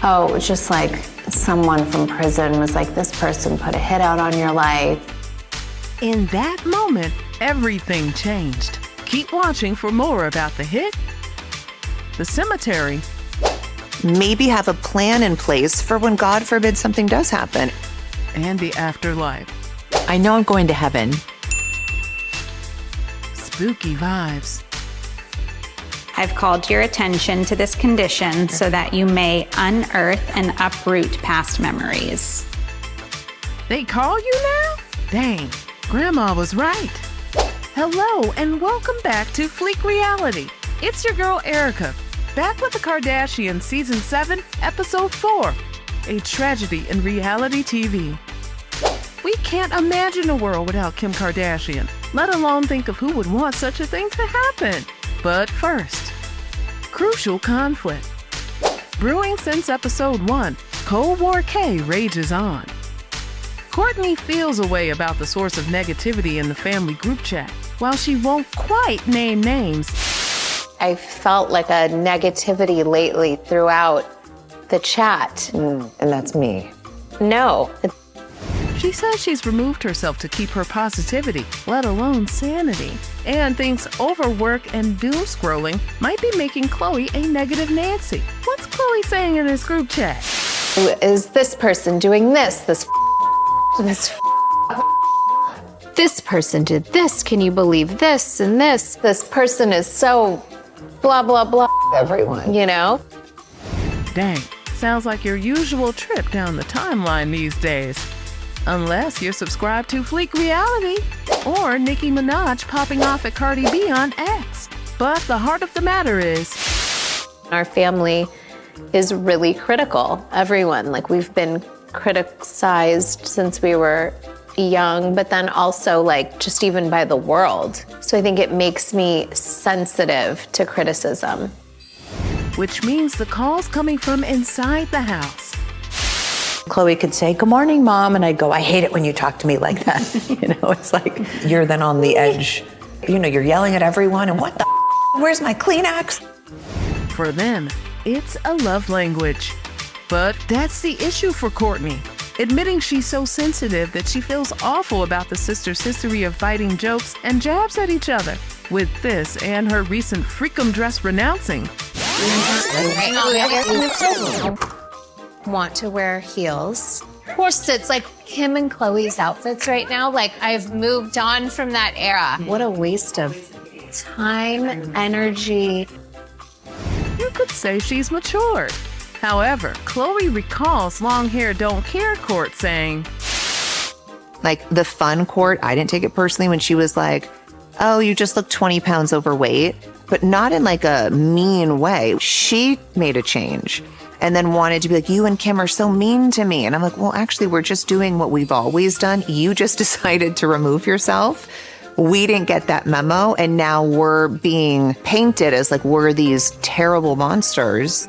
Oh, it was just like someone from prison was like, this person put a hit out on your life. In that moment, everything changed. Keep watching for more about the hit, the cemetery, maybe have a plan in place for when, God forbid, something does happen, and the afterlife. I know I'm going to heaven. Spooky vibes. I've called your attention to this condition so that you may unearth and uproot past memories. They call you now? Dang, Grandma was right. Hello and welcome back to Phleek Reality. It's your girl Erica, back with the Kardashian Season 7, Episode 4, a tragedy in reality TV. We can't imagine a world without Kim Kardashian, let alone think of who would want such a thing to happen. But first, crucial conflict. Brewing since Episode 1, Cold War K rages on. Kourtney feels a way about the source of negativity in the family group chat, while she won't quite name names. I felt like a negativity lately throughout the chat. and that's me. No. She says she's removed herself to keep her positivity, let alone sanity, and thinks overwork and doom scrolling might be making Khloe a negative Nancy. What's Khloe saying in this group chat? Is this person doing this? This person did this. Can you believe this and this? This person is so blah, blah, blah. Everyone. You know? Dang, sounds like your usual trip down the timeline these days. Unless you're subscribed to Phleek Reality or Nicki Minaj popping off at Cardi B on X. But the heart of the matter is, Our family is really critical. Everyone, like we've been criticized since we were young, but then also like just even by the world. So I think it makes me sensitive to criticism. which means the calls coming from inside the house. Khloe could say, "Good morning, Mom," and I'd go, "I hate it when you talk to me like that." It's like You're then on the edge. You're yelling at everyone, and what the where's my Kleenex? For them, it's a love language. But that's the issue for Kourtney, admitting she's so sensitive that she feels awful about the sisters' history of fighting jokes and jabs at each other. With this and her recent freakum dress renouncing. Want to wear heels. Corsets, like Kim and Khloe's outfits right now. Like I've moved on from that era. What a waste of time, energy. You could say she's matured. However, Khloe recalls long hair don't care Court saying, Like the fun Court, I didn't take it personally when she was like, "Oh, you just look 20 pounds overweight," but not in like a mean way. She made a change and then wanted to be like, "You and Kim are so mean to me." And I'm like, well, actually, we're just doing what we've always done. You just decided to remove yourself. We didn't get that memo. And now we're being painted as like we're these terrible monsters.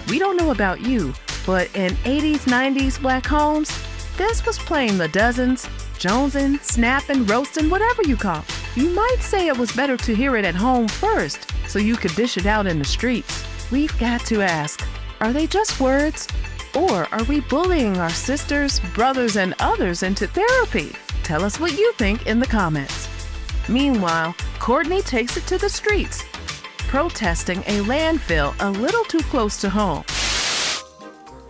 we don't know about you, but in 80s, 90s black homes, this was playing the dozens, jonesing, snapping, roasting, whatever you call it. You might say it was better to hear it at home first, so you could dish it out in the streets. We've got to ask, are they just words? Or are we bullying our sisters, brothers, and others into therapy? Tell us what you think in the comments. Meanwhile, Kourtney takes it to the streets, protesting a landfill a little too close to home.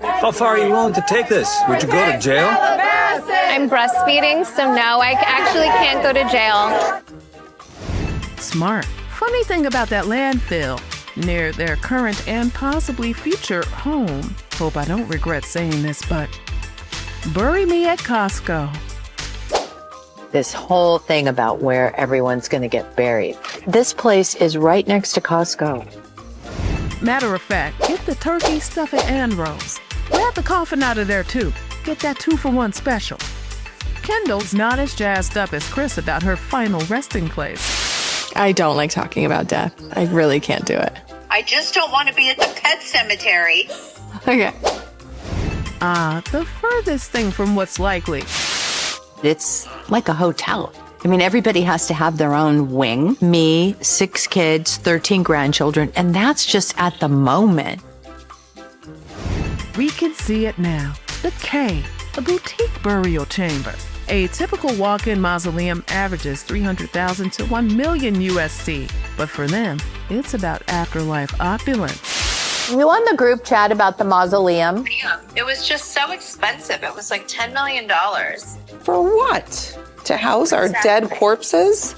How far are you willing to take this? Would you go to jail? I'm breastfeeding, so no, I actually can't go to jail. Smart. Funny thing about that landfill near their current and possibly future home. Hope I don't regret saying this, but bury me at Costco. this whole thing about where everyone's going to get buried. This place is right next to Costco. Matter of fact, get the turkey, stuffing, and rolls. Grab the coffin out of there too. Get that 2-for-1 special. Kendall's not as jazzed up as Kris about her final resting place. I don't like talking about death. I really can't do it. I just don't want to be at the pet cemetery. Okay. The furthest thing from what's likely. It's like a hotel. I mean, everybody has to have their own wing. Me, 6 kids, 13 grandchildren, and that's just at the moment. We can see it now. The K, a boutique burial chamber. A typical walk-in mausoleum averages $300,000 to $1 million USD, but for them, it's about afterlife opulence. You on the group chat about the mausoleum? Yeah, it was just so expensive. It was like $10 million. For what? To house our dead corpses?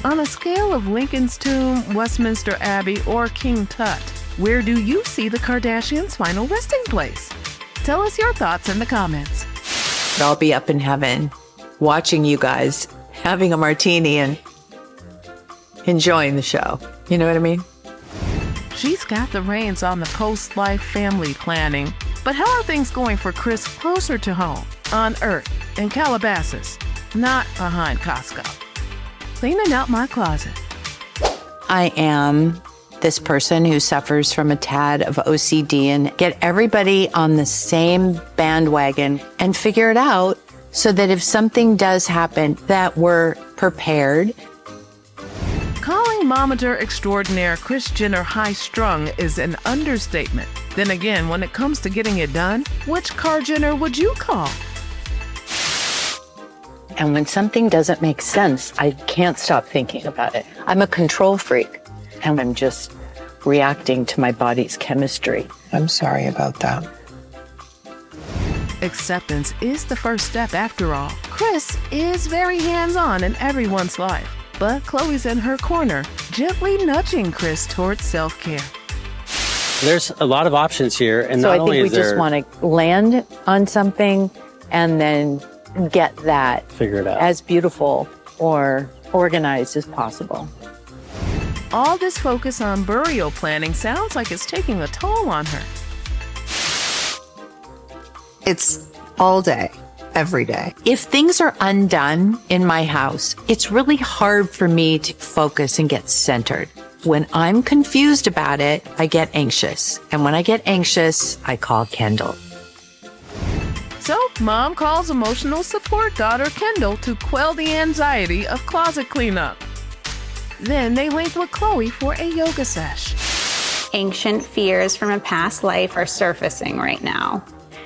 On a scale of Lincoln's Tomb, Westminster Abbey, or King Tut, where do you see the Kardashians' final resting place? Tell us your thoughts in the comments. I'll be up in heaven watching you guys having a martini and enjoying the show. You know what I mean? She's got the reins on the post-life family planning. But how are things going for Kris closer to home, on Earth, in Calabasas, not behind Costco? Cleaning out my closet. I am this person who suffers from a tad of OCD, and get everybody on the same bandwagon and figure it out so that if something does happen, that we're prepared. Calling momager extraordinaire Kris Jenner high-strung is an understatement. Then again, when it comes to getting it done, which Jenner would you call? And when something doesn't make sense, I can't stop thinking about it. I'm a control freak, and I'm just reacting to my body's chemistry. I'm sorry about that. Acceptance is the first step after all. Kris is very hands-on in everyone's life, but Khloe's in her corner, gently nudging Kris towards self-care. There's a lot of options here, and So not I only think we is there just want to land on something and then get that figure it out. as beautiful or organized as possible. All this focus on burial planning sounds like it's taking a toll on her. It's all day, every day. If things are undone in my house, it's really hard for me to focus and get centered. When I'm confused about it, I get anxious. And when I get anxious, I call Kendall. So, mom calls emotional support daughter Kendall to quell the anxiety of closet cleanup. Then they link with Khloe for a yoga sesh. Ancient fears from a past life are surfacing right now.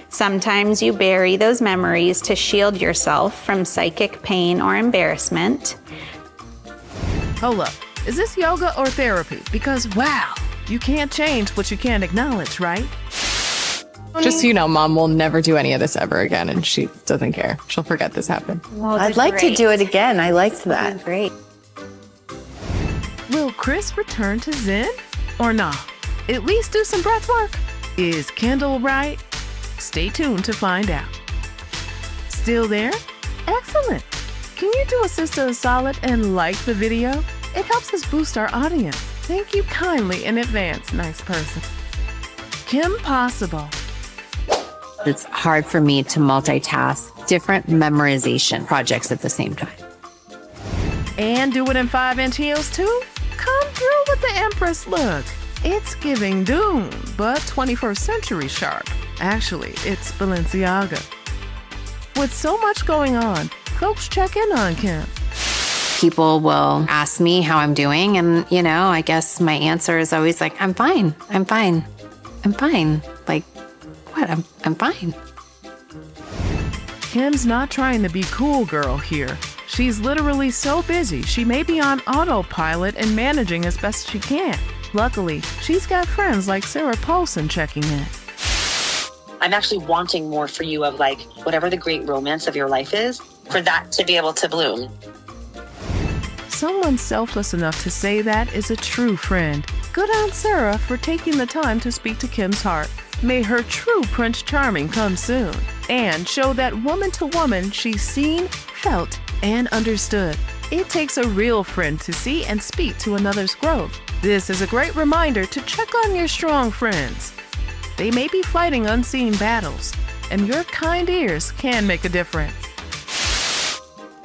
Sometimes you bury those memories to shield yourself from psychic pain or embarrassment. Hold up, is this yoga or therapy? Because wow, you can't change what you can't acknowledge, right? Just so you know, Mom will never do any of this ever again, and she doesn't care. She'll forget this happened. Well, I'd like to do it again. I liked that. Great. Will Kris return to Zen or not? At least do some breath work. Is Kendall right? Stay tuned to find out. Still there? Excellent. Can you do a sister a solid and like the video? It helps us boost our audience. Thank you kindly in advance, nice person. Kim Possible. It's hard for me to multitask different memorization projects at the same time. And do it in 5-inch heels too? Come through with the Empress look. It's giving Dune, but 21st century sharp. Actually, it's Balenciaga. With so much going on, folks check in on Kim. People will ask me how I'm doing, and, I guess my answer is always like, I'm fine, I'm fine, I'm fine. Like, what? I'm fine. Kim's not trying to be cool girl here. She's literally so busy, she may be on autopilot and managing as best she can. Luckily, she's got friends like Sarah Paulson checking in. I'm actually wanting more for you of whatever the great romance of your life is, for that to be able to bloom. Someone selfless enough to say that is a true friend. Good on Sarah for taking the time to speak to Kim's heart. May her true Prince Charming come soon and show that woman to woman she's seen, felt, and understood. It takes a real friend to see and speak to another's growth. This is a great reminder to check on your strong friends. They may be fighting unseen battles, and your kind ears can make a difference.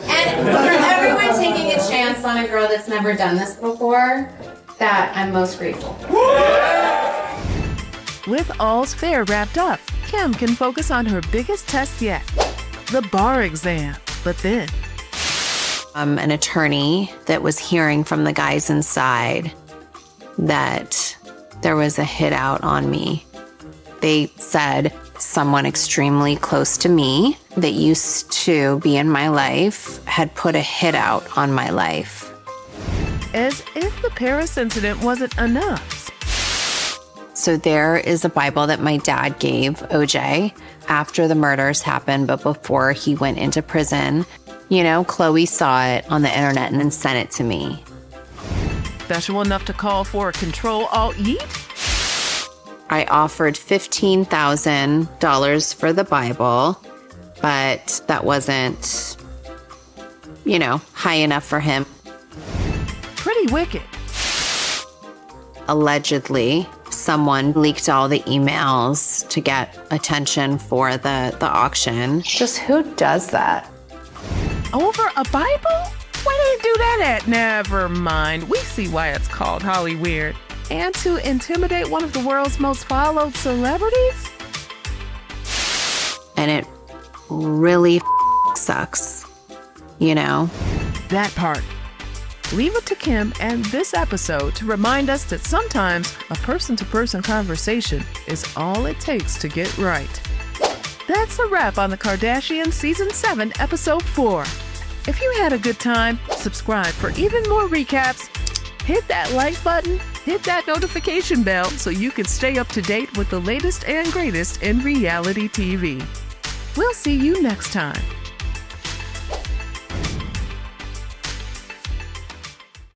And for everyone taking a chance on a girl that's never done this before, that I'm most grateful. With all's fair wrapped up, Kim can focus on her biggest test yet, the bar exam. But then, An attorney that was hearing from the guys inside that there was a hit out on me. They said someone extremely close to me that used to be in my life had put a hit out on my life. As if the Paris incident wasn't enough. So there is a Bible that my dad gave OJ after the murders happened, but before he went into prison. You know, Chloe saw it on the internet and then sent it to me. Special enough to call for a Control-Alt-Yeet? I offered $15,000 for the Bible, but that wasn't, high enough for him. Pretty wicked. Allegedly, someone leaked all the emails to get attention for the auction. Just who does that? Over a Bible? Where do you do that at? Never mind. We see why it's called Hollyweird. And to intimidate one of the world's most followed celebrities? And it really sucks, That part. Leave it to Kim and this episode to remind us that sometimes a person-to-person conversation is all it takes to get right. That's a wrap on the Kardashian Season 7, Episode 4. If you had a good time, subscribe for even more recaps. Hit that like button, hit that notification bell so you can stay up to date with the latest and greatest in reality TV. We'll see you next time.